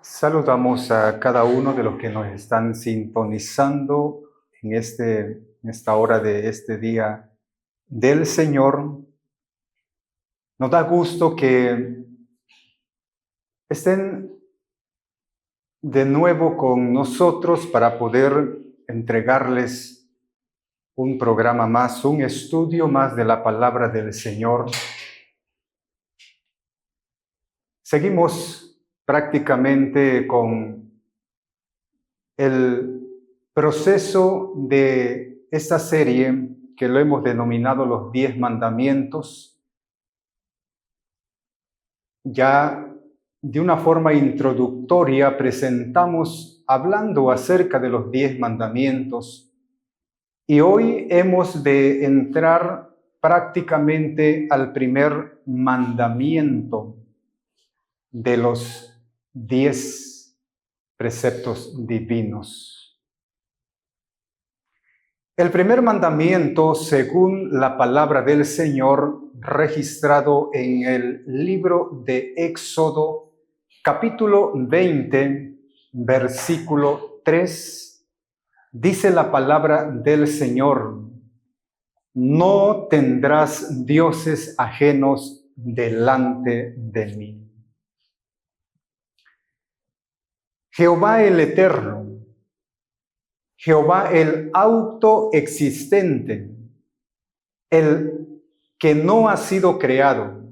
Saludamos a cada uno de los que nos están sintonizando en esta hora de este día del Señor. Nos da gusto que estén de nuevo con nosotros para poder entregarles un programa más, un estudio más de la palabra del Señor. Seguimos prácticamente con el proceso de esta serie que lo hemos denominado los 10 mandamientos. Ya de una forma introductoria presentamos hablando acerca de los 10 mandamientos y hoy hemos de entrar prácticamente al primer mandamiento de los 10 preceptos divinos. El primer mandamiento, según la palabra del Señor, registrado en el libro de Éxodo, capítulo 20, versículo 3, dice la palabra del Señor: no tendrás dioses ajenos delante de mí. Jehová el Eterno, Jehová el autoexistente, el que no ha sido creado,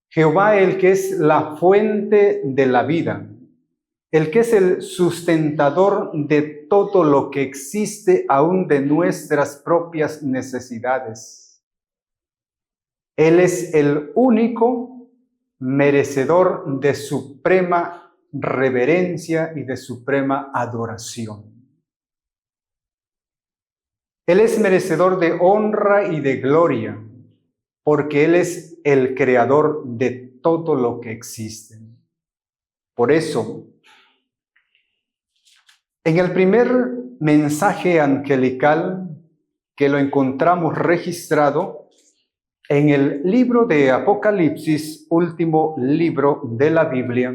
Jehová el que es la fuente de la vida, el que es el sustentador de todo lo que existe, aún de nuestras propias necesidades. Él es el único merecedor de suprema reverencia y de suprema adoración. Él es merecedor de honra y de gloria, porque Él es el creador de todo lo que existe. Por eso, en el primer mensaje angelical que lo encontramos registrado en el libro de Apocalipsis, último libro de la Biblia,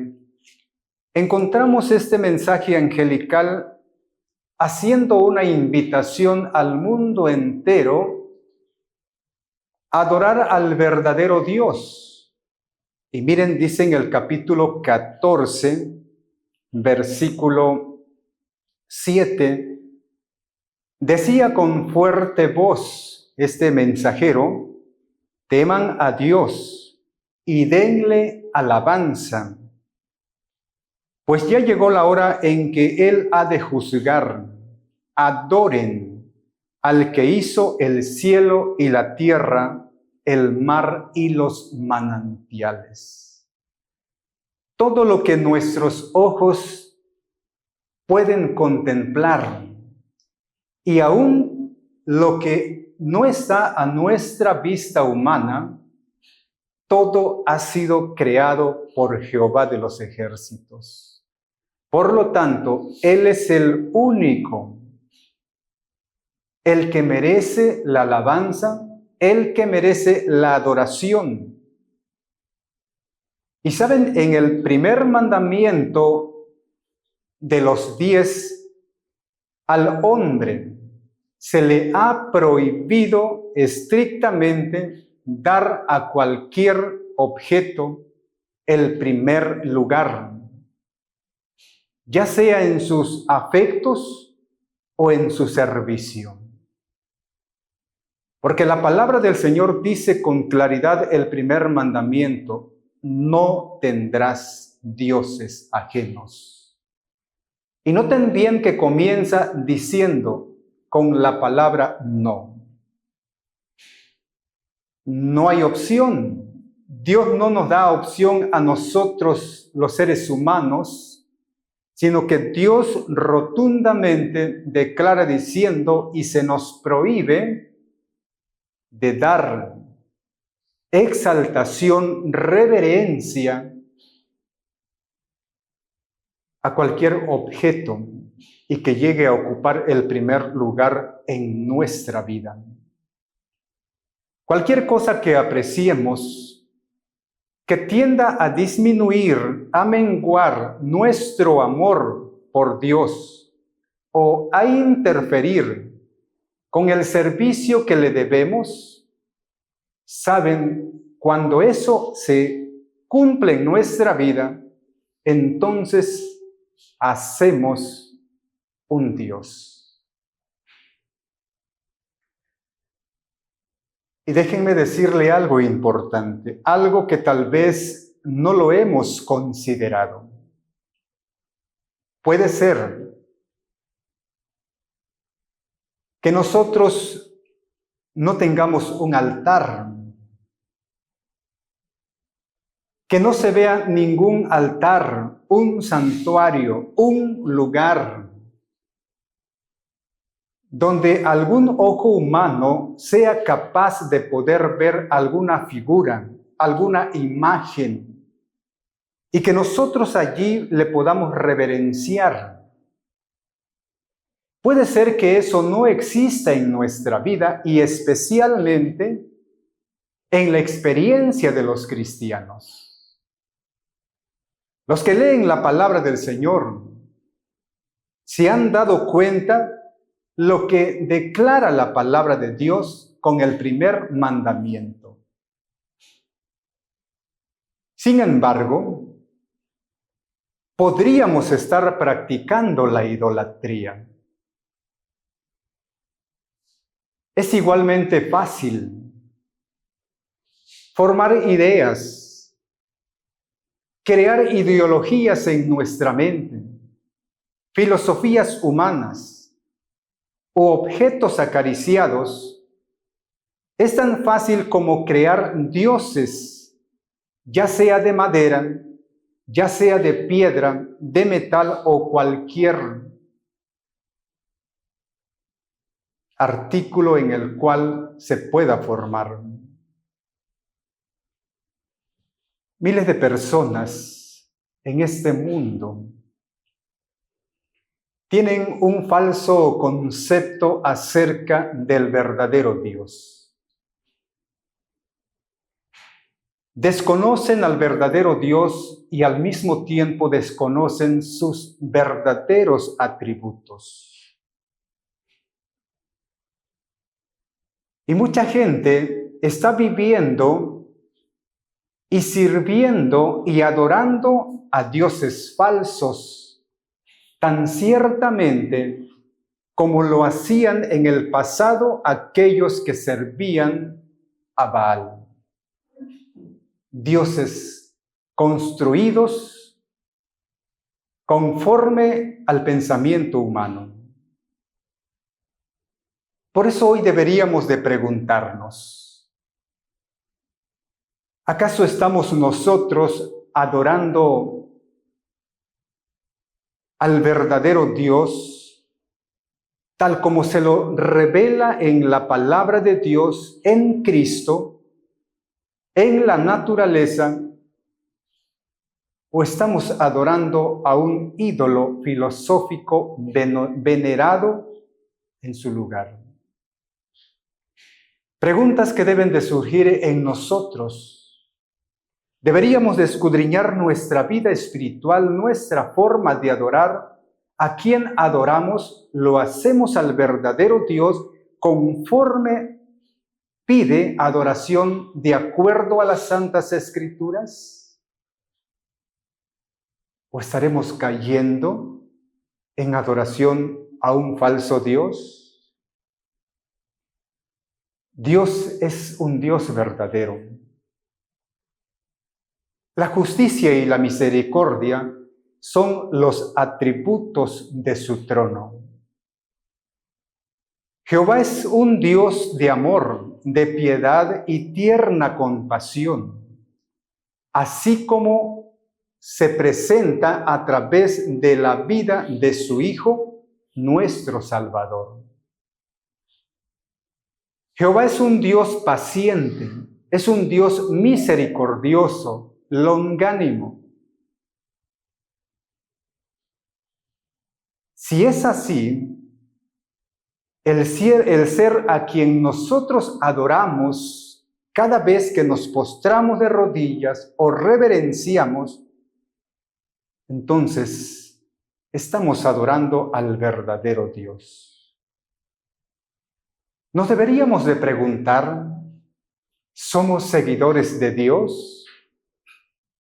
encontramos este mensaje angelical haciendo una invitación al mundo entero a adorar al verdadero Dios. Y miren, dice en el capítulo 14, versículo 7, decía con fuerte voz este mensajero: teman a Dios y denle alabanza, pues ya llegó la hora en que Él ha de juzgar. Adoren al que hizo el cielo y la tierra, el mar y los manantiales. Todo lo que nuestros ojos pueden contemplar y aún lo que no está a nuestra vista humana, todo ha sido creado por Jehová de los ejércitos. Por lo tanto, Él es el único, el que merece la alabanza, el que merece la adoración. Y saben, en el primer mandamiento de los 10, al hombre se le ha prohibido estrictamente dar a cualquier objeto el primer lugar, ya sea en sus afectos o en su servicio. Porque la palabra del Señor dice con claridad el primer mandamiento: no tendrás dioses ajenos. Y noten bien que comienza diciendo con la palabra no. No hay opción. Dios no nos da opción a nosotros, los seres humanos, sino que Dios rotundamente declara diciendo y se nos prohíbe de dar exaltación, reverencia a cualquier objeto y que llegue a ocupar el primer lugar en nuestra vida. Cualquier cosa que apreciemos, que tienda a disminuir, a menguar nuestro amor por Dios o a interferir con el servicio que le debemos, saben, cuando eso se cumple en nuestra vida, entonces hacemos un Dios. Y déjenme decirle algo importante, algo que tal vez no lo hemos considerado. Puede ser que nosotros no tengamos un altar, que no se vea ningún altar, un santuario, un lugar donde algún ojo humano sea capaz de poder ver alguna figura, alguna imagen, y que nosotros allí le podamos reverenciar. Puede ser que eso no exista en nuestra vida y especialmente en la experiencia de los cristianos. Los que leen la palabra del Señor se han dado cuenta lo que declara la palabra de Dios con el primer mandamiento. Sin embargo, podríamos estar practicando la idolatría. Es igualmente fácil formar ideas, crear ideologías en nuestra mente, filosofías humanas o objetos acariciados. Es tan fácil como crear dioses, ya sea de madera, ya sea de piedra, de metal o cualquier artículo en el cual se pueda formar. Miles de personas en este mundo tienen un falso concepto acerca del verdadero Dios. Desconocen al verdadero Dios y al mismo tiempo desconocen sus verdaderos atributos. Y mucha gente está viviendo y sirviendo y adorando a dioses falsos, tan ciertamente como lo hacían en el pasado aquellos que servían a Baal. Dioses construidos conforme al pensamiento humano. Por eso hoy deberíamos de preguntarnos, ¿acaso estamos nosotros adorando al verdadero Dios, tal como se lo revela en la palabra de Dios, en Cristo, en la naturaleza, o estamos adorando a un ídolo filosófico venerado en su lugar? Preguntas que deben de surgir en nosotros. Deberíamos de escudriñar nuestra vida espiritual, nuestra forma de adorar. ¿A quién adoramos? ¿Lo hacemos al verdadero Dios conforme pide adoración de acuerdo a las Santas Escrituras? ¿O estaremos cayendo en adoración a un falso Dios? Dios es un Dios verdadero. La justicia y la misericordia son los atributos de su trono. Jehová es un Dios de amor, de piedad y tierna compasión, así como se presenta a través de la vida de su Hijo, nuestro Salvador. Jehová es un Dios paciente, es un Dios misericordioso, longánimo. Si es así, el ser a quien nosotros adoramos cada vez que nos postramos de rodillas o reverenciamos, entonces estamos adorando al verdadero Dios. Nos deberíamos de preguntar, ¿somos seguidores de Dios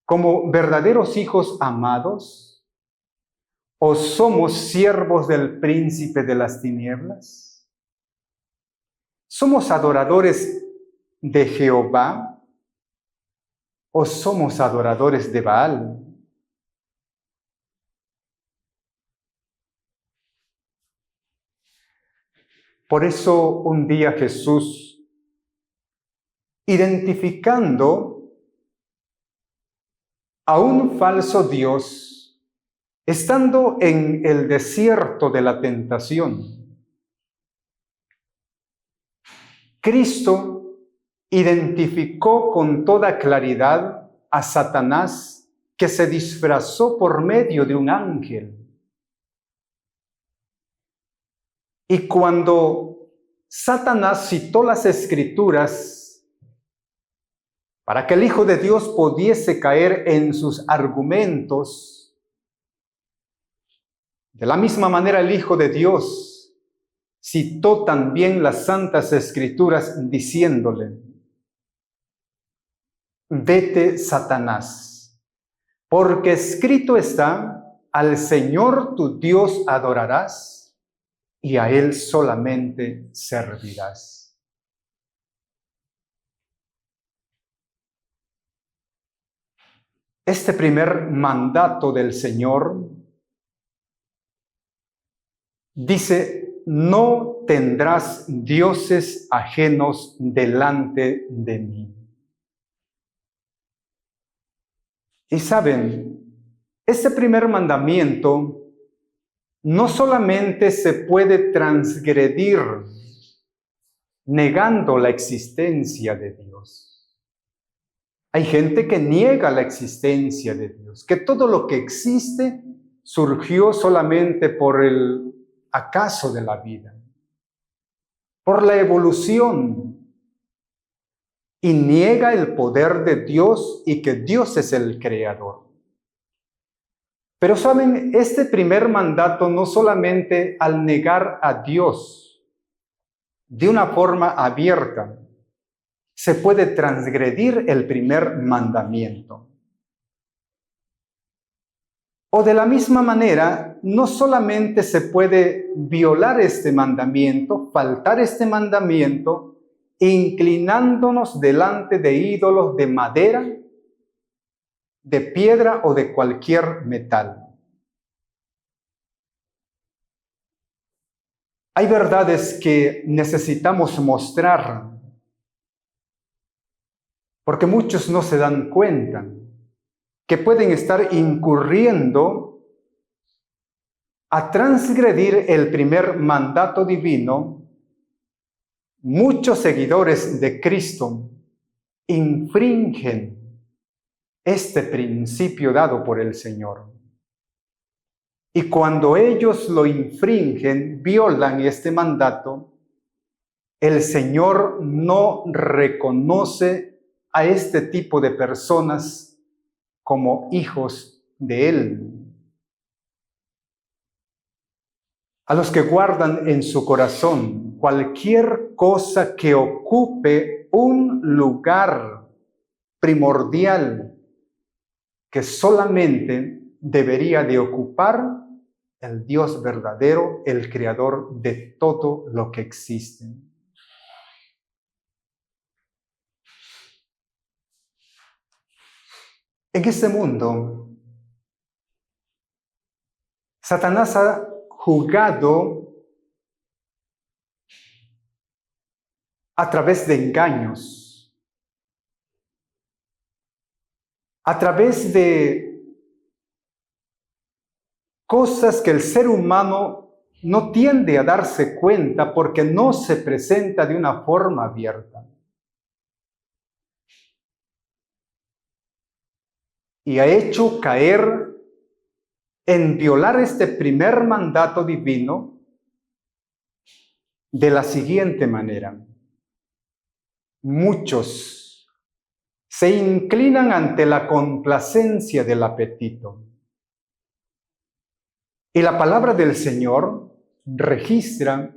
como verdaderos hijos amados? ¿O somos siervos del príncipe de las tinieblas? ¿Somos adoradores de Jehová o somos adoradores de Baal? Por eso un día Jesús, identificando a un falso Dios, estando en el desierto de la tentación, Cristo identificó con toda claridad a Satanás, que se disfrazó por medio de un ángel. Y cuando Satanás citó las Escrituras para que el Hijo de Dios pudiese caer en sus argumentos, de la misma manera el Hijo de Dios citó también las Santas Escrituras diciéndole: vete, Satanás, porque escrito está, al Señor tu Dios adorarás y a Él solamente servirás. Este primer mandato del Señor dice: no tendrás dioses ajenos delante de mí. Y saben, este primer mandamiento no solamente se puede transgredir negando la existencia de Dios. Hay gente que niega la existencia de Dios, que todo lo que existe surgió solamente por el acaso de la vida, por la evolución, y niega el poder de Dios y que Dios es el creador. Pero saben, este primer mandato no solamente al negar a Dios de una forma abierta, se puede transgredir el primer mandamiento. O de la misma manera, no solamente se puede violar este mandamiento, faltar este mandamiento, inclinándonos delante de ídolos de madera, de piedra o de cualquier metal. Hay verdades que necesitamos mostrar, porque muchos no se dan cuenta que pueden estar incurriendo a transgredir el primer mandato divino. Muchos seguidores de Cristo infringen este principio dado por el Señor. Y cuando ellos lo infringen, violan este mandato, el Señor no reconoce a este tipo de personas como hijos de Él. A los que guardan en su corazón cualquier cosa que ocupe un lugar primordial que solamente debería de ocupar el Dios verdadero, el creador de todo lo que existe. En este mundo, Satanás ha jugado a través de engaños, a través de cosas que el ser humano no tiende a darse cuenta porque no se presenta de una forma abierta. Y ha hecho caer en violar este primer mandato divino de la siguiente manera. Muchos se inclinan ante la complacencia del apetito. Y la palabra del Señor registra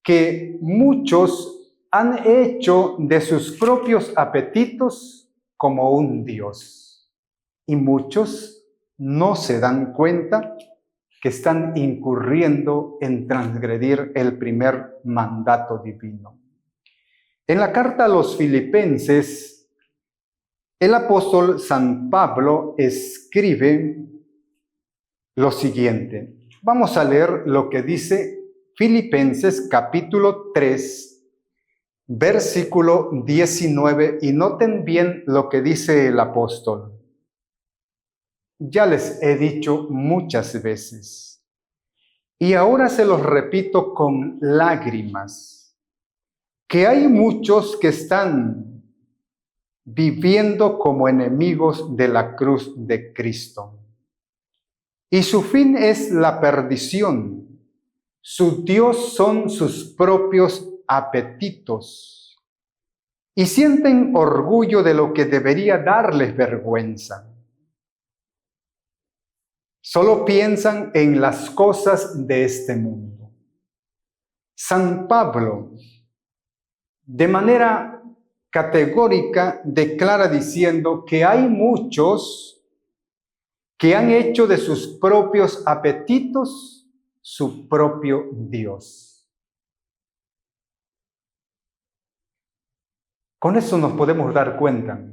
que muchos han hecho de sus propios apetitos como un Dios. Y muchos no se dan cuenta que están incurriendo en transgredir el primer mandato divino. En la carta a los Filipenses, el apóstol San Pablo escribe lo siguiente. Vamos a leer lo que dice Filipenses capítulo 3, versículo 19, y noten bien lo que dice el apóstol. Ya les he dicho muchas veces, y ahora se los repito con lágrimas, que hay muchos que están viviendo como enemigos de la cruz de Cristo. Y su fin es la perdición. Su Dios son sus propios apetitos. Y sienten orgullo de lo que debería darles vergüenza. Solo piensan en las cosas de este mundo. San Pablo, de manera categórica, declara diciendo que hay muchos que han hecho de sus propios apetitos su propio Dios. Con eso nos podemos dar cuenta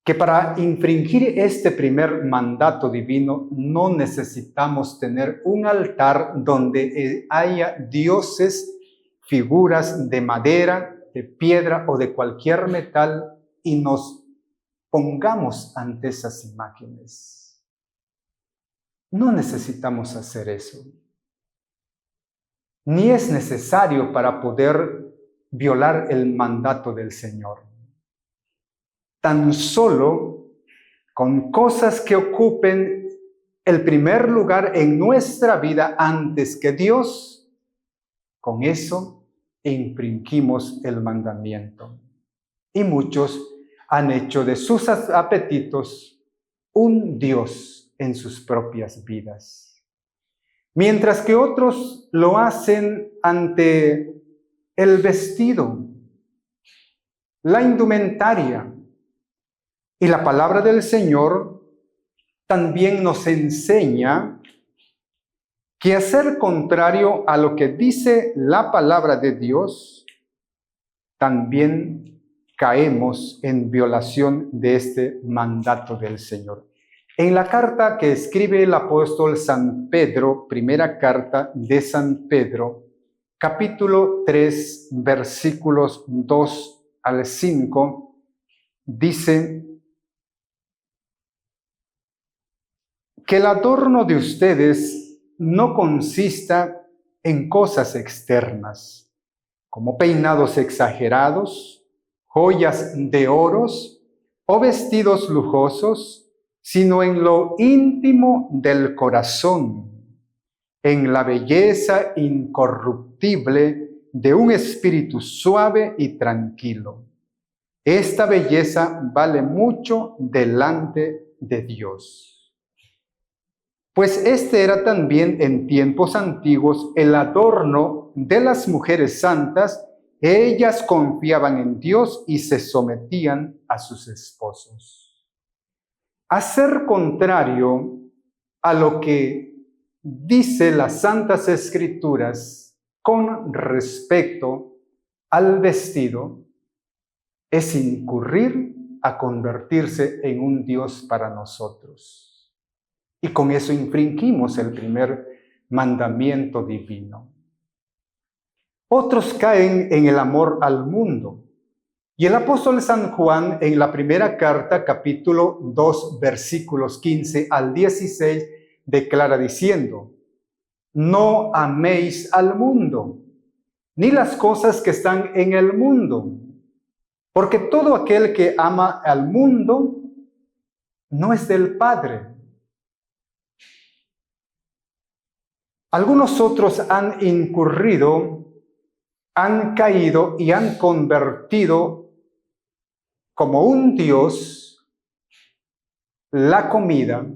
que para infringir este primer mandato divino no necesitamos tener un altar donde haya dioses, figuras de madera, de piedra o de cualquier metal y nos pongamos ante esas imágenes. No necesitamos hacer eso. Ni es necesario para poder violar el mandato del Señor. Tan solo con cosas que ocupen el primer lugar en nuestra vida antes que Dios, con eso infringimos el mandamiento. Y muchos han hecho de sus apetitos un Dios en sus propias vidas. Mientras que otros lo hacen ante el vestido, la indumentaria. Y la palabra del Señor también nos enseña que hacer contrario a lo que dice la palabra de Dios, también caemos en violación de este mandato del Señor. En la carta que escribe el apóstol San Pedro, primera carta de San Pedro, capítulo 3, versículos 2 al 5, dice que el adorno de ustedes no consista en cosas externas, como peinados exagerados, joyas de oros o vestidos lujosos, sino en lo íntimo del corazón, en la belleza incorruptible de un espíritu suave y tranquilo. Esta belleza vale mucho delante de Dios. Pues este era también en tiempos antiguos el adorno de las mujeres santas. Ellas confiaban en Dios y se sometían a sus esposos. Hacer contrario a lo que dice las Santas Escrituras con respecto al vestido es incurrir a convertirse en un Dios para nosotros. Y con eso infringimos el primer mandamiento divino. Otros caen en el amor al mundo. Y el apóstol San Juan, en la primera carta, capítulo 2, versículos 15 al 16, declara diciendo: no améis al mundo, ni las cosas que están en el mundo, porque todo aquel que ama al mundo no es del Padre. Algunos otros han incurrido, han caído y han convertido como un Dios, la comida,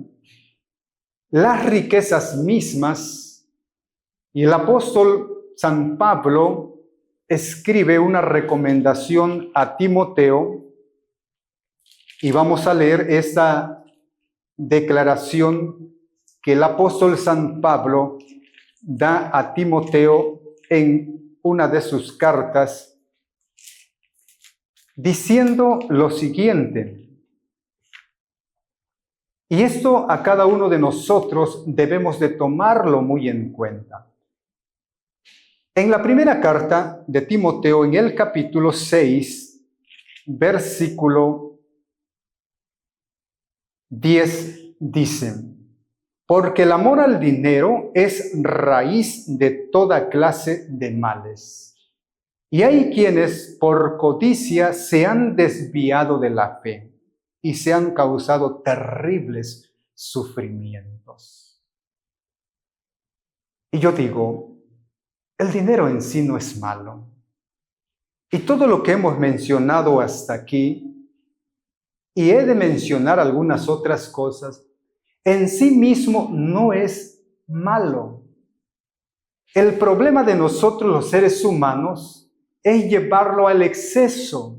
las riquezas mismas, y el apóstol San Pablo escribe una recomendación a Timoteo, y vamos a leer esta declaración que el apóstol San Pablo da a Timoteo en una de sus cartas, diciendo lo siguiente. Y esto a cada uno de nosotros debemos de tomarlo muy en cuenta. En la primera carta de Timoteo, en el capítulo 6, versículo 10, dice: porque el amor al dinero es raíz de toda clase de males. Y hay quienes por codicia se han desviado de la fe y se han causado terribles sufrimientos. Y yo digo, el dinero en sí no es malo. Y todo lo que hemos mencionado hasta aquí, y he de mencionar algunas otras cosas, en sí mismo no es malo. El problema de nosotros los seres humanos es llevarlo al exceso.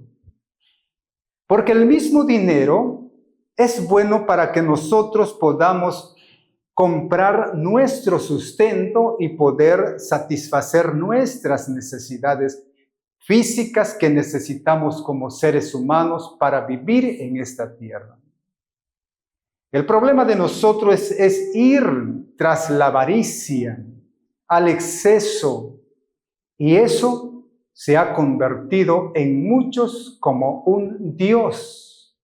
Porque el mismo dinero es bueno para que nosotros podamos comprar nuestro sustento y poder satisfacer nuestras necesidades físicas que necesitamos como seres humanos para vivir en esta tierra. El problema de nosotros es ir tras la avaricia, al exceso, y eso se ha convertido en muchos como un Dios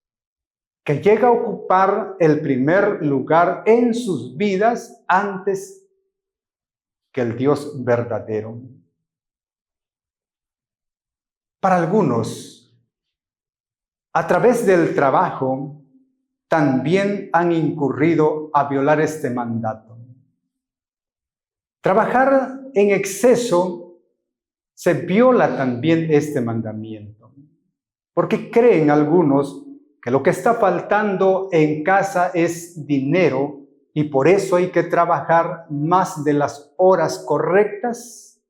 que llega a ocupar el primer lugar en sus vidas antes que el Dios verdadero. Para algunos, a través del trabajo, también han incurrido a violar este mandato. Trabajar en exceso se viola también este mandamiento, porque creen algunos que lo que está faltando en casa es dinero y por eso hay que trabajar más de las horas correctas,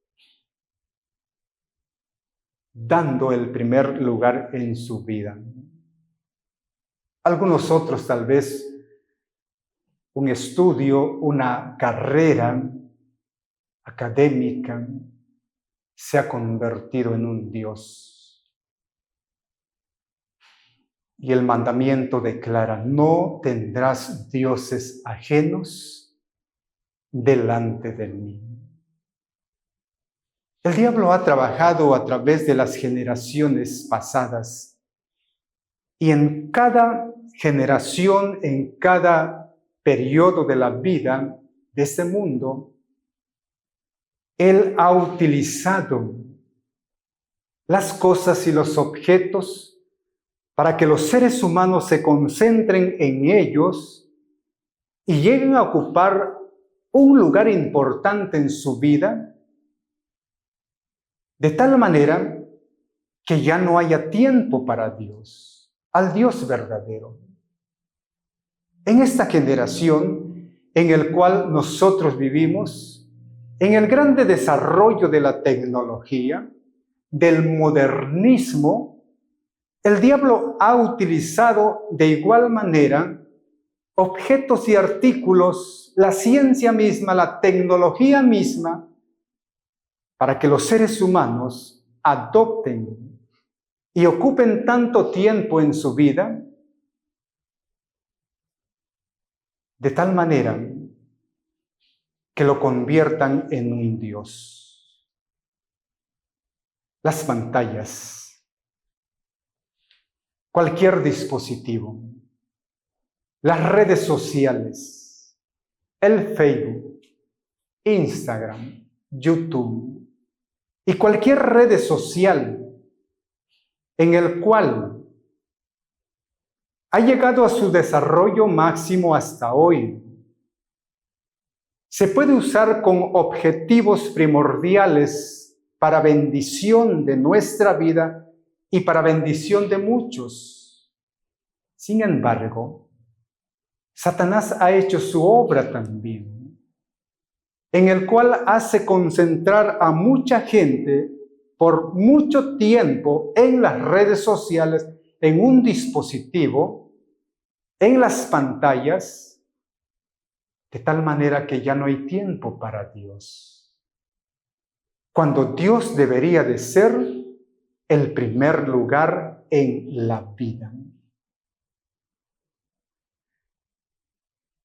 dando el primer lugar en su vida. Algunos otros tal vez un estudio, una carrera académica se ha convertido en un Dios. Y el mandamiento declara: no tendrás dioses ajenos delante de mí. El diablo ha trabajado a través de las generaciones pasadas y en cada generación, en cada periodo de la vida de este mundo, él ha utilizado las cosas y los objetos para que los seres humanos se concentren en ellos y lleguen a ocupar un lugar importante en su vida, de tal manera que ya no haya tiempo para Dios, al Dios verdadero. En esta generación en la cual nosotros vivimos, en el grande desarrollo de la tecnología, del modernismo, el diablo ha utilizado de igual manera objetos y artículos, la ciencia misma, la tecnología misma, para que los seres humanos adopten y ocupen tanto tiempo en su vida, de tal manera que lo conviertan en un Dios. Las pantallas, cualquier dispositivo, las redes sociales, el Facebook, Instagram, YouTube y cualquier red social en el cual ha llegado a su desarrollo máximo hasta hoy, se puede usar con objetivos primordiales para bendición de nuestra vida y para bendición de muchos. Sin embargo, Satanás ha hecho su obra también, en el cual hace concentrar a mucha gente por mucho tiempo en las redes sociales, en un dispositivo, en las pantallas, de tal manera que ya no hay tiempo para Dios. Cuando Dios debería de ser el primer lugar en la vida.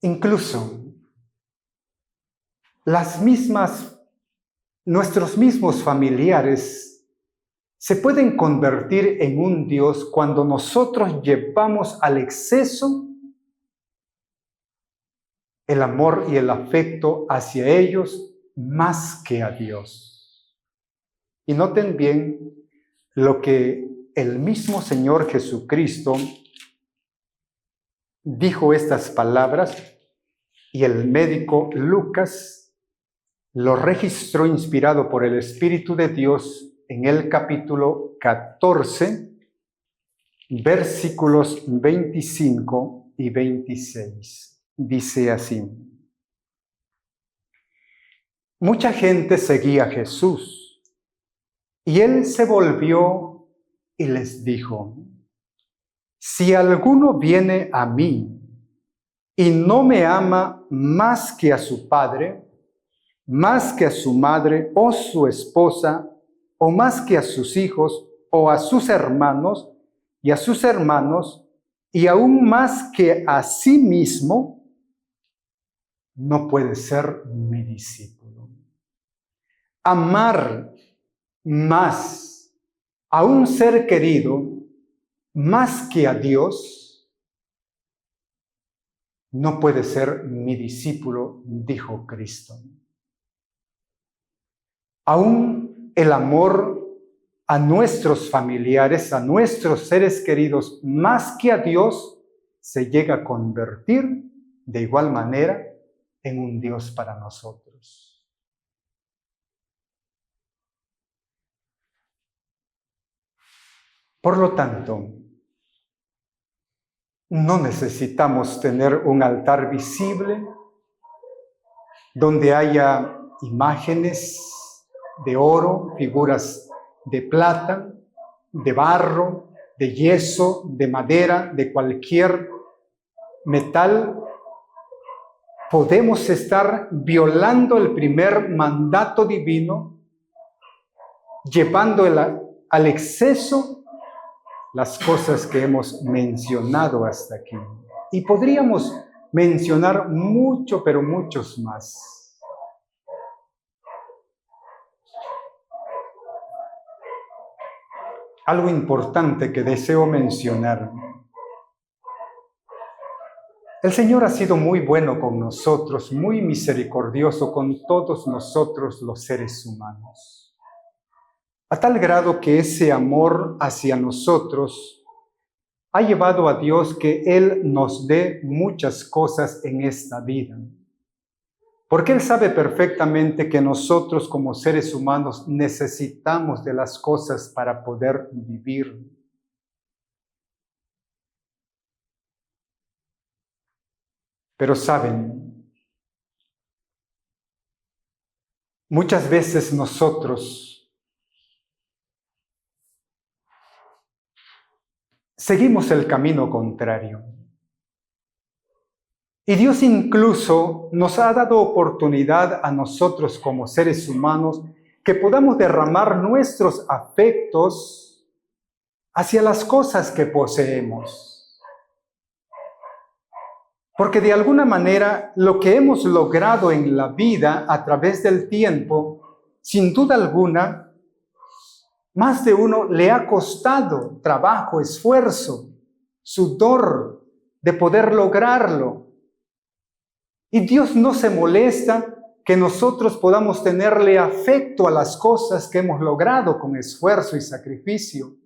Incluso nuestros mismos familiares se pueden convertir en un Dios cuando nosotros llevamos al exceso el amor y el afecto hacia ellos más que a Dios. Y noten bien lo que el mismo Señor Jesucristo dijo estas palabras, y el médico Lucas lo registró inspirado por el Espíritu de Dios en el capítulo 14, versículos 25 y 26. Dice así: mucha gente seguía a Jesús, y él se volvió y les dijo: si alguno viene a mí y no me ama más que a su padre, más que a su madre o su esposa, o más que a sus hijos o a sus hermanos y a sus hermanos, y aún más que a sí mismo, no puede ser mi discípulo. Amar más a un ser querido más que a Dios no puede ser mi discípulo, dijo Cristo. Aún el amor a nuestros familiares, a nuestros seres queridos, más que a Dios, se llega a convertir de igual manera en un Dios para nosotros. Por lo tanto, no necesitamos tener un altar visible donde haya imágenes de oro, figuras de plata, de barro, de yeso, de madera, de cualquier metal. Podemos estar violando el primer mandato divino, llevando al exceso las cosas que hemos mencionado hasta aquí. Y podríamos mencionar mucho, pero muchos más. Algo importante que deseo mencionar. El Señor ha sido muy bueno con nosotros, muy misericordioso con todos nosotros los seres humanos. A tal grado que ese amor hacia nosotros ha llevado a Dios que Él nos dé muchas cosas en esta vida. Porque Él sabe perfectamente que nosotros como seres humanos necesitamos de las cosas para poder vivir. Pero saben, muchas veces nosotros seguimos el camino contrario. Y Dios incluso nos ha dado oportunidad a nosotros como seres humanos que podamos derramar nuestros afectos hacia las cosas que poseemos. Porque de alguna manera lo que hemos logrado en la vida a través del tiempo, sin duda alguna, más de uno le ha costado trabajo, esfuerzo, sudor de poder lograrlo. Y Dios no se molesta que nosotros podamos tenerle afecto a las cosas que hemos logrado con esfuerzo y sacrificio.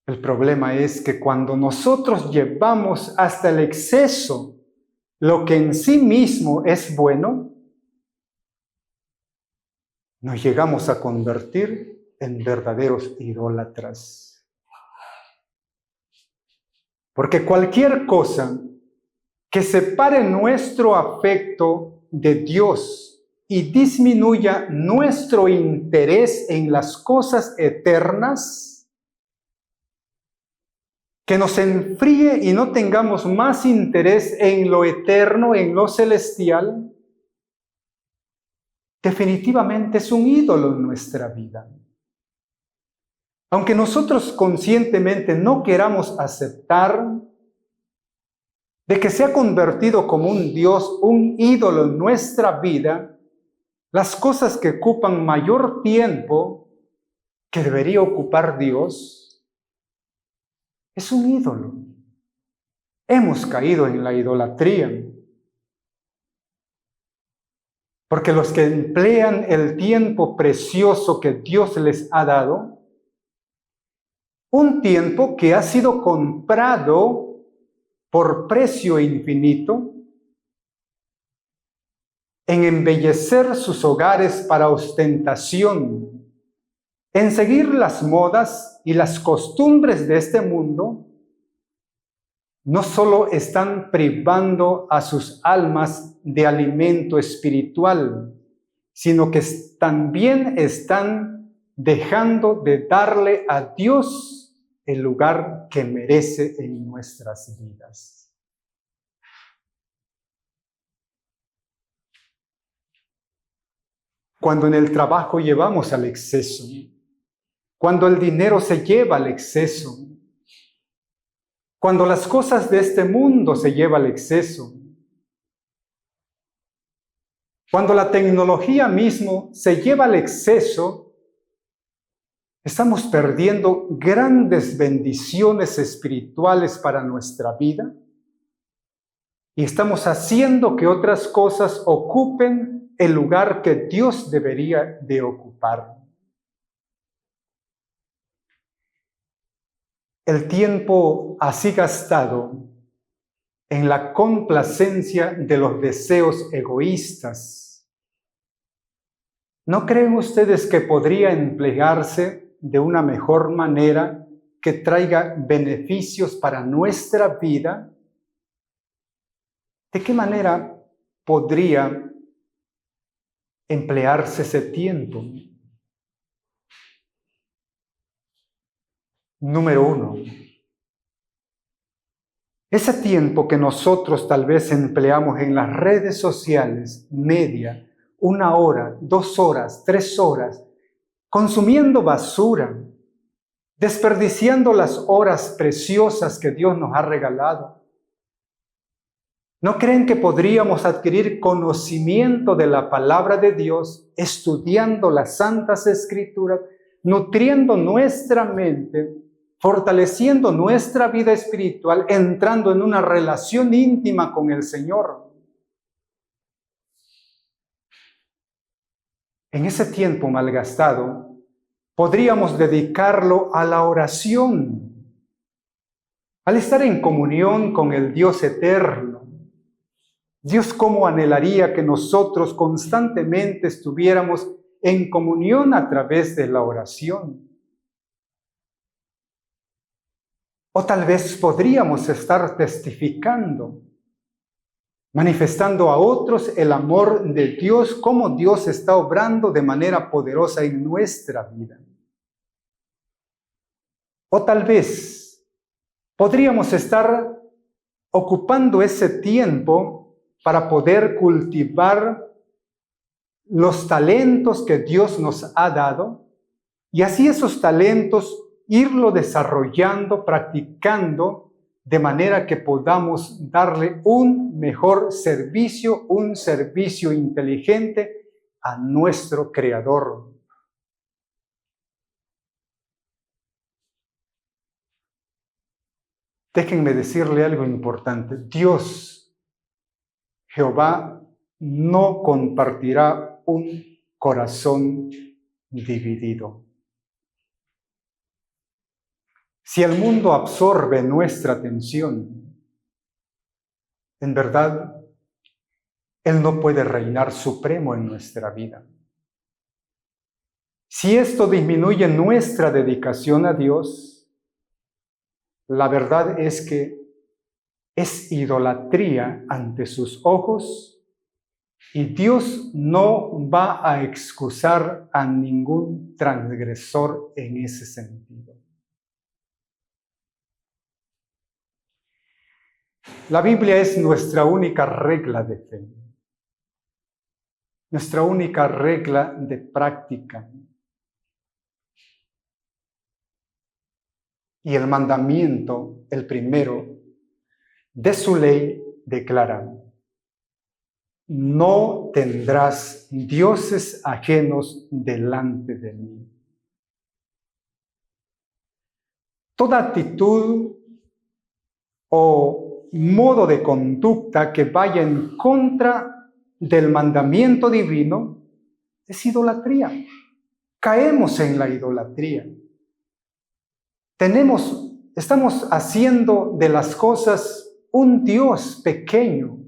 El problema es que cuando nosotros llevamos hasta el exceso lo que en sí mismo es bueno, nos llegamos a convertir en verdaderos idólatras. Porque cualquier cosa que separe nuestro afecto de Dios y disminuya nuestro interés en las cosas eternas, que nos enfríe y no tengamos más interés en lo eterno, en lo celestial, definitivamente es un ídolo en nuestra vida. Aunque nosotros conscientemente no queramos aceptar de que se ha convertido como un Dios, un ídolo en nuestra vida, las cosas que ocupan mayor tiempo que debería ocupar Dios, es un ídolo. Hemos caído en la idolatría. Porque los que emplean el tiempo precioso que Dios les ha dado, un tiempo que ha sido comprado por precio infinito, en embellecer sus hogares para ostentación, en seguir las modas y las costumbres de este mundo, no solo están privando a sus almas de alimento espiritual, sino que también están dejando de darle a Dios el lugar que merece en nuestras vidas. Cuando en el trabajo llevamos al exceso, cuando el dinero se lleva al exceso, cuando las cosas de este mundo se llevan al exceso, cuando la tecnología mismo se lleva al exceso, estamos perdiendo grandes bendiciones espirituales para nuestra vida y estamos haciendo que otras cosas ocupen el lugar que Dios debería de ocupar. El tiempo así gastado en la complacencia de los deseos egoístas, ¿no creen ustedes que podría emplearse de una mejor manera que traiga beneficios para nuestra vida? ¿De qué manera podría emplearse ese tiempo? Número 1. Ese tiempo que nosotros tal vez empleamos en las redes sociales, media, 1 hora, 2 horas, 3 horas, consumiendo basura, desperdiciando las horas preciosas que Dios nos ha regalado. ¿No creen que podríamos adquirir conocimiento de la palabra de Dios, estudiando las Santas Escrituras, nutriendo nuestra mente, fortaleciendo nuestra vida espiritual, entrando en una relación íntima con el Señor? En ese tiempo malgastado, podríamos dedicarlo a la oración, al estar en comunión con el Dios eterno. Dios, cómo anhelaría que nosotros constantemente estuviéramos en comunión a través de la oración. O tal vez podríamos estar testificando, manifestando a otros el amor de Dios, cómo Dios está obrando de manera poderosa en nuestra vida. O tal vez podríamos estar ocupando ese tiempo para poder cultivar los talentos que Dios nos ha dado y así esos talentos irlo desarrollando, practicando, de manera que podamos darle un mejor servicio, un servicio inteligente a nuestro Creador. Déjenme decirle algo importante. Dios, Jehová, no compartirá un corazón dividido. Si el mundo absorbe nuestra atención, en verdad, Él no puede reinar supremo en nuestra vida. Si esto disminuye nuestra dedicación a Dios, la verdad es que es idolatría ante sus ojos y Dios no va a excusar a ningún transgresor en ese sentido. La Biblia es nuestra única regla de fe, nuestra única regla de práctica. Y el mandamiento, el primero, de su ley declara: no tendrás dioses ajenos delante de mí. Toda actitud o modo de conducta que vaya en contra del mandamiento divino es idolatría. Caemos en la idolatría. Estamos haciendo de las cosas un Dios pequeño.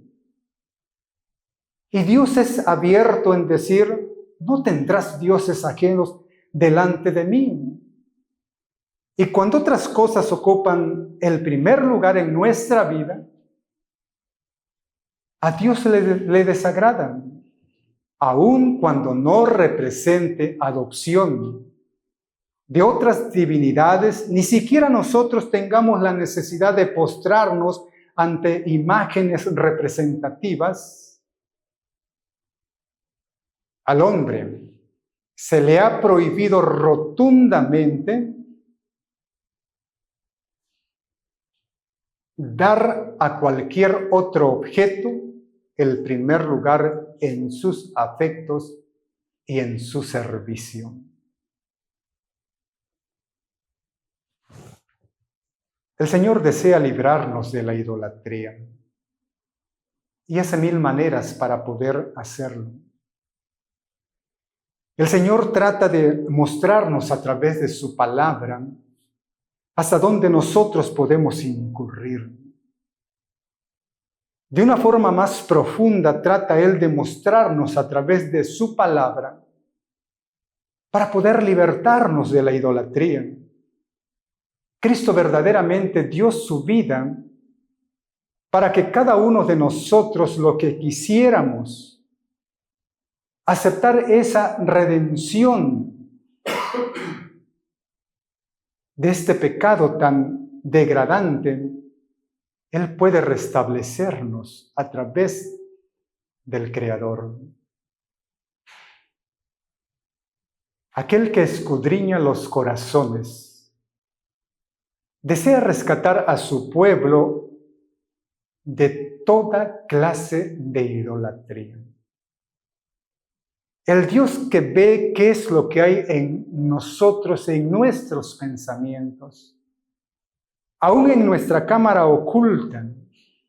Y Dios es abierto en decir: no tendrás dioses ajenos delante de mí. Y cuando otras cosas ocupan el primer lugar en nuestra vida, a Dios le desagradan, aun cuando no represente adopción de otras divinidades, ni siquiera nosotros tengamos la necesidad de postrarnos ante imágenes representativas. Al hombre se le ha prohibido rotundamente dar a cualquier otro objeto el primer lugar en sus afectos y en su servicio. El Señor desea librarnos de la idolatría y hace mil maneras para poder hacerlo. El Señor trata de mostrarnos a través de su palabra hasta dónde nosotros podemos incurrir. De una forma más profunda trata Él de mostrarnos a través de su palabra para poder libertarnos de la idolatría. Cristo verdaderamente dio su vida para que cada uno de nosotros, lo que quisiéramos, aceptar esa redención de este pecado tan degradante, Él puede restablecernos a través del Creador. Aquel que escudriña los corazones desea rescatar a su pueblo de toda clase de idolatría. El Dios que ve qué es lo que hay en nosotros, en nuestros pensamientos, aún en nuestra cámara oculta,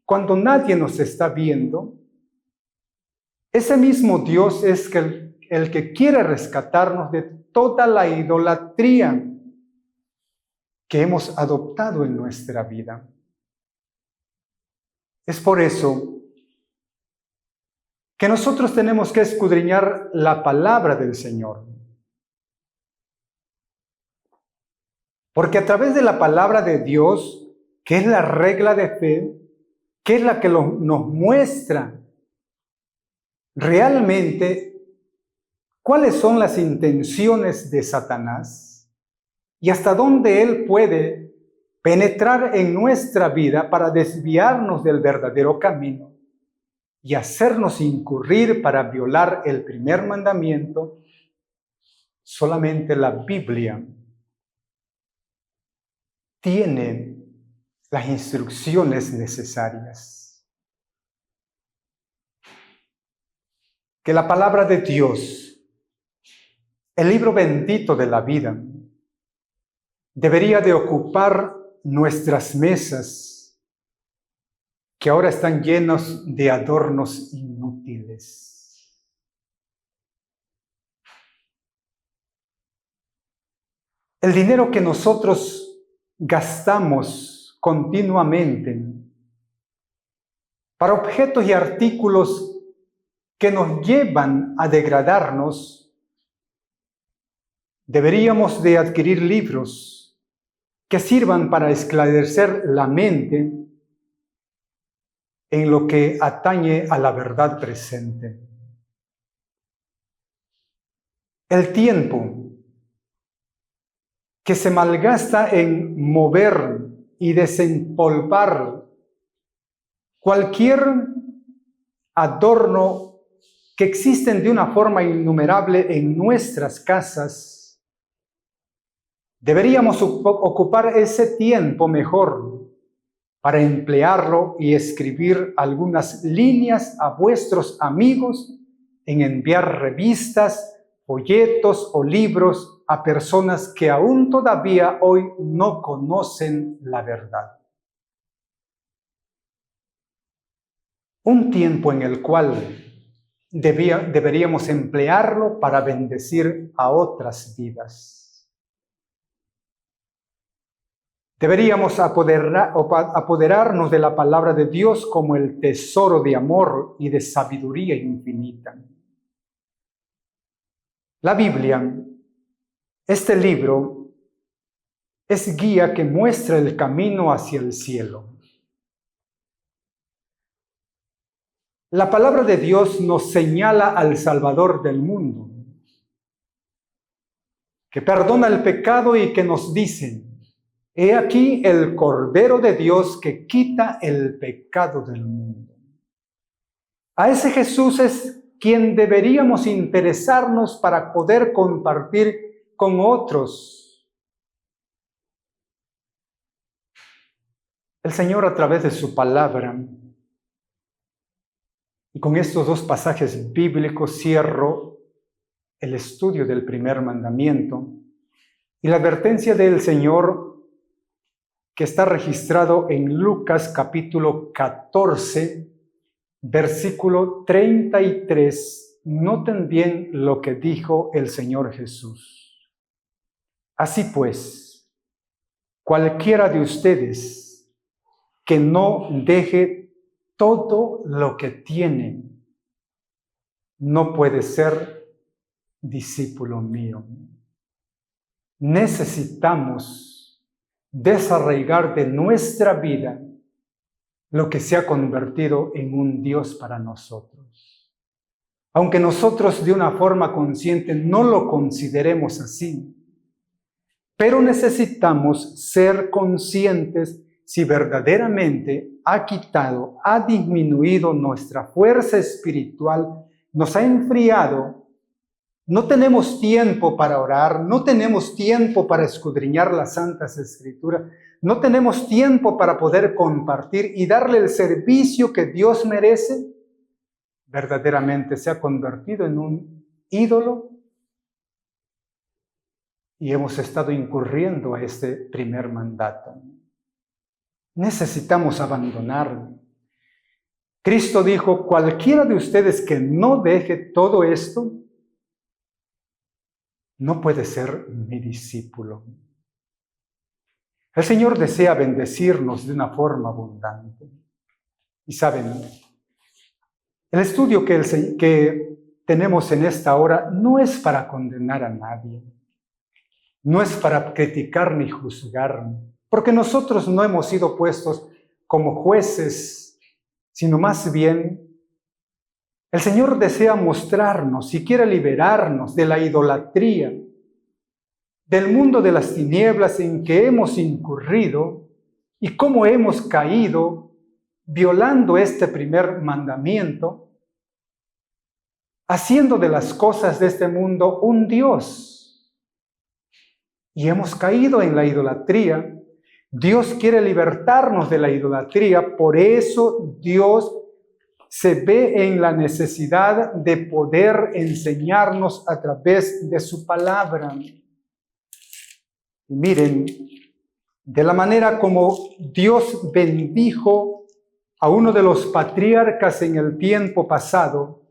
cuando nadie nos está viendo, ese mismo Dios es el que quiere rescatarnos de toda la idolatría que hemos adoptado en nuestra vida. Es por eso que nosotros tenemos que escudriñar la palabra del Señor. Porque a través de la palabra de Dios, que es la regla de fe, que es la que nos muestra realmente cuáles son las intenciones de Satanás y hasta dónde él puede penetrar en nuestra vida para desviarnos del verdadero camino y hacernos incurrir para violar el primer mandamiento. Solamente la Biblia tiene las instrucciones necesarias. Que la palabra de Dios, el libro bendito de la vida, debería de ocupar nuestras mesas, que ahora están llenos de adornos inútiles. El dinero que nosotros gastamos continuamente para objetos y artículos que nos llevan a degradarnos, deberíamos de adquirir libros que sirvan para esclarecer la mente en lo que atañe a la verdad presente. El tiempo que se malgasta en mover y desempolvar cualquier adorno que existen de una forma innumerable en nuestras casas, deberíamos ocupar ese tiempo mejor para emplearlo y escribir algunas líneas a vuestros amigos en enviar revistas, folletos o libros a personas que aún todavía hoy no conocen la verdad. Un tiempo en el cual deberíamos emplearlo para bendecir a otras vidas. Deberíamos apoderarnos de la palabra de Dios como el tesoro de amor y de sabiduría infinita. La Biblia, este libro, es guía que muestra el camino hacia el cielo. La palabra de Dios nos señala al Salvador del mundo, que perdona el pecado y que nos dice: he aquí el Cordero de Dios que quita el pecado del mundo. A ese Jesús es quien deberíamos interesarnos para poder compartir con otros. El Señor, a través de su palabra, y con estos dos pasajes bíblicos cierro el estudio del primer mandamiento y la advertencia del Señor que está registrado en Lucas capítulo 14, versículo 33. Noten bien lo que dijo el Señor Jesús. Así pues, cualquiera de ustedes que no deje todo lo que tiene, no puede ser discípulo mío. Necesitamos desarraigar de nuestra vida lo que se ha convertido en un Dios para nosotros. Aunque nosotros de una forma consciente no lo consideremos así, pero necesitamos ser conscientes si verdaderamente ha quitado, ha disminuido nuestra fuerza espiritual, nos ha enfriado. No tenemos tiempo para orar, no tenemos tiempo para escudriñar las Santas Escrituras, no tenemos tiempo para poder compartir y darle el servicio que Dios merece. Verdaderamente se ha convertido en un ídolo y hemos estado incurriendo a este primer mandato. Necesitamos abandonar. Cristo dijo: cualquiera de ustedes que no deje todo esto, no puede ser mi discípulo. El Señor desea bendecirnos de una forma abundante. Y saben, el estudio que tenemos en esta hora no es para condenar a nadie, no es para criticar ni juzgar, porque nosotros no hemos sido puestos como jueces, sino más bien el Señor desea mostrarnos y quiere liberarnos de la idolatría, del mundo de las tinieblas en que hemos incurrido y cómo hemos caído violando este primer mandamiento, haciendo de las cosas de este mundo un Dios. Y hemos caído en la idolatría. Dios quiere libertarnos de la idolatría, por eso Dios se ve en la necesidad de poder enseñarnos a través de su palabra. Y miren, de la manera como Dios bendijo a uno de los patriarcas en el tiempo pasado,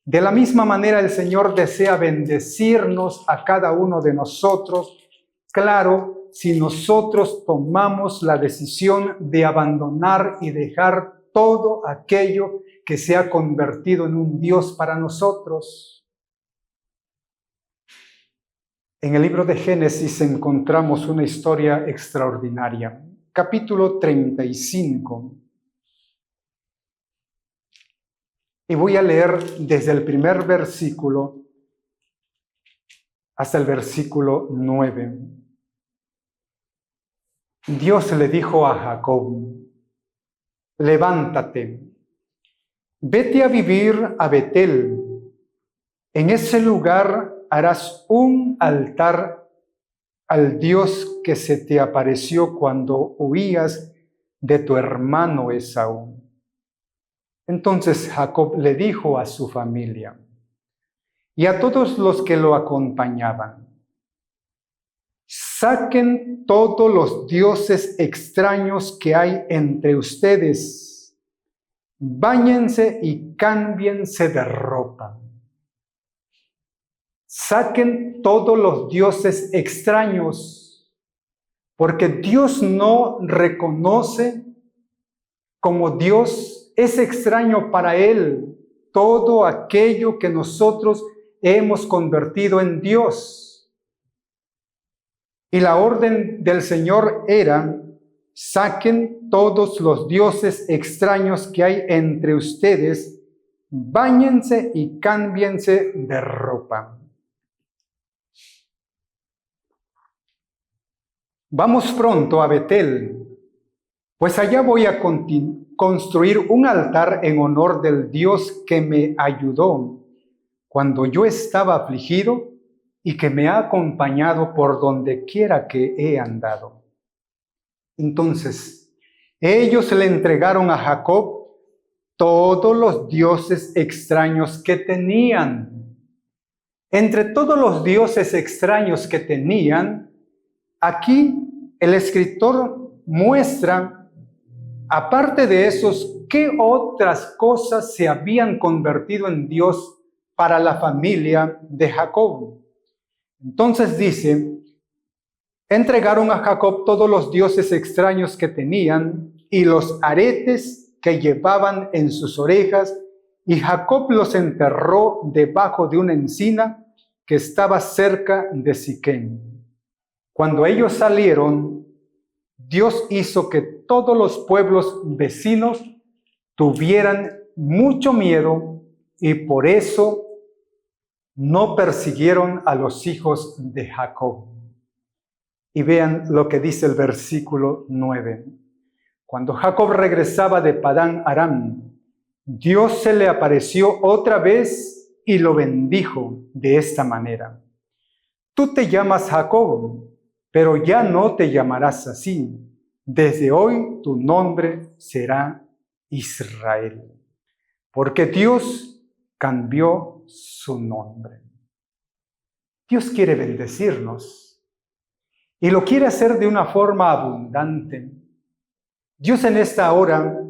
de la misma manera el Señor desea bendecirnos a cada uno de nosotros. Claro, si nosotros tomamos la decisión de abandonar y dejar todo aquello que se ha convertido en un Dios para nosotros. En el libro de Génesis encontramos una historia extraordinaria. Capítulo 35. Y voy a leer desde el primer versículo hasta el versículo 9. Dios le dijo a Jacob: levántate, vete a vivir a Betel. En ese lugar harás un altar al Dios que se te apareció cuando huías de tu hermano Esaú. Entonces Jacob le dijo a su familia y a todos los que lo acompañaban: saquen todos los dioses extraños que hay entre ustedes, báñense y cámbiense de ropa. Saquen todos los dioses extraños, porque Dios no reconoce como Dios, es extraño para Él todo aquello que nosotros hemos convertido en Dios. Y la orden del Señor era: saquen todos los dioses extraños que hay entre ustedes, báñense y cámbiense de ropa. Vamos pronto a Betel, pues allá voy a construir un altar en honor del Dios que me ayudó cuando yo estaba afligido y que me ha acompañado por donde quiera que he andado. Entonces, ellos le entregaron a Jacob todos los dioses extraños que tenían. Entre todos los dioses extraños que tenían, aquí el escritor muestra, aparte de esos, qué otras cosas se habían convertido en Dios para la familia de Jacob. Entonces dice: entregaron a Jacob todos los dioses extraños que tenían y los aretes que llevaban en sus orejas, y Jacob los enterró debajo de una encina que estaba cerca de Siquem. Cuando ellos salieron, Dios hizo que todos los pueblos vecinos tuvieran mucho miedo y por eso no persiguieron a los hijos de Jacob. Y vean lo que dice el versículo 9. Cuando Jacob regresaba de Padán Aram, Dios se le apareció otra vez y lo bendijo de esta manera: tú te llamas Jacob, pero ya no te llamarás así. Desde hoy tu nombre será Israel, porque Dios cambió su nombre. Dios quiere bendecirnos y lo quiere hacer de una forma abundante. Dios en esta hora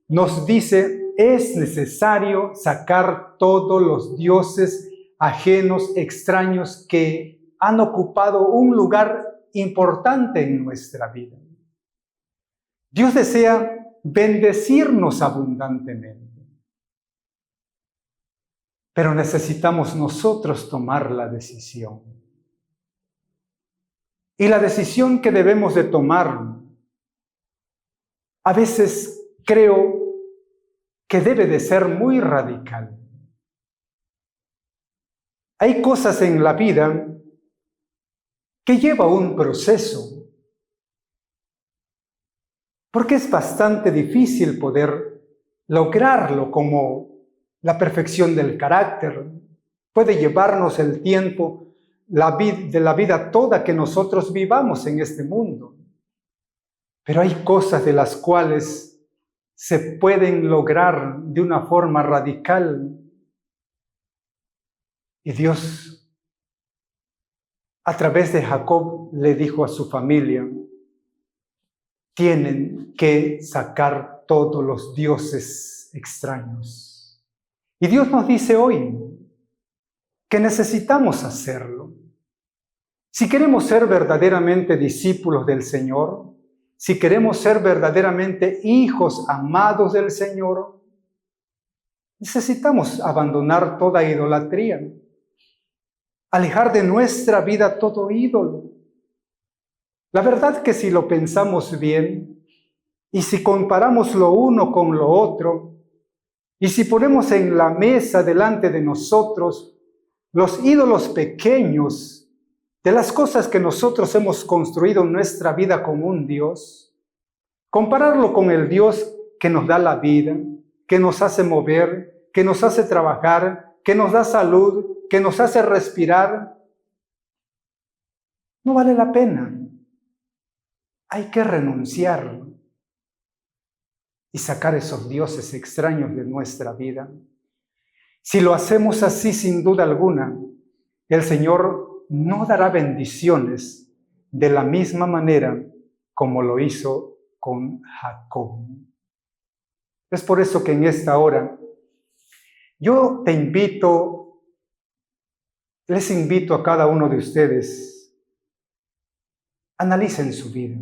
nos dice: es necesario sacar todos los dioses ajenos, extraños, que han ocupado un lugar importante en nuestra vida. Dios desea bendecirnos abundantemente, pero necesitamos nosotros tomar la decisión. Y la decisión que debemos de tomar, a veces creo que debe de ser muy radical. Hay cosas en la vida que lleva un proceso, porque es bastante difícil poder lograrlo, como la perfección del carácter. Puede llevarnos el tiempo de la vida toda que nosotros vivamos en este mundo. Pero hay cosas de las cuales se pueden lograr de una forma radical. Y Dios, a través de Jacob, le dijo a su familia: tienen que sacar todos los dioses extraños. Y Dios nos dice hoy que necesitamos hacerlo. Si queremos ser verdaderamente discípulos del Señor, si queremos ser verdaderamente hijos amados del Señor, necesitamos abandonar toda idolatría, alejar de nuestra vida todo ídolo. La verdad que si lo pensamos bien y si comparamos lo uno con lo otro, Y si ponemos en la mesa delante de nosotros los ídolos pequeños de las cosas que nosotros hemos construido en nuestra vida con un Dios, compararlo con el Dios que nos da la vida, que nos hace mover, que nos hace trabajar, que nos da salud, que nos hace respirar, no vale la pena. Hay que renunciar y sacar esos dioses extraños de nuestra vida. Si lo hacemos así, sin duda alguna, el Señor no dará bendiciones de la misma manera como lo hizo con Jacob. Es por eso que en esta hora yo les invito a cada uno de ustedes, analicen su vida.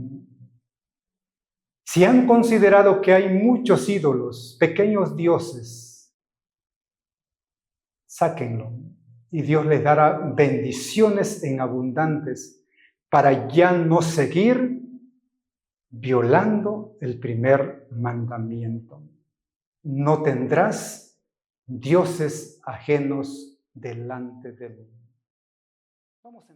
Si han considerado que hay muchos ídolos, pequeños dioses, sáquenlo y Dios les dará bendiciones en abundantes para ya no seguir violando el primer mandamiento. No tendrás dioses ajenos delante de mí. Vamos a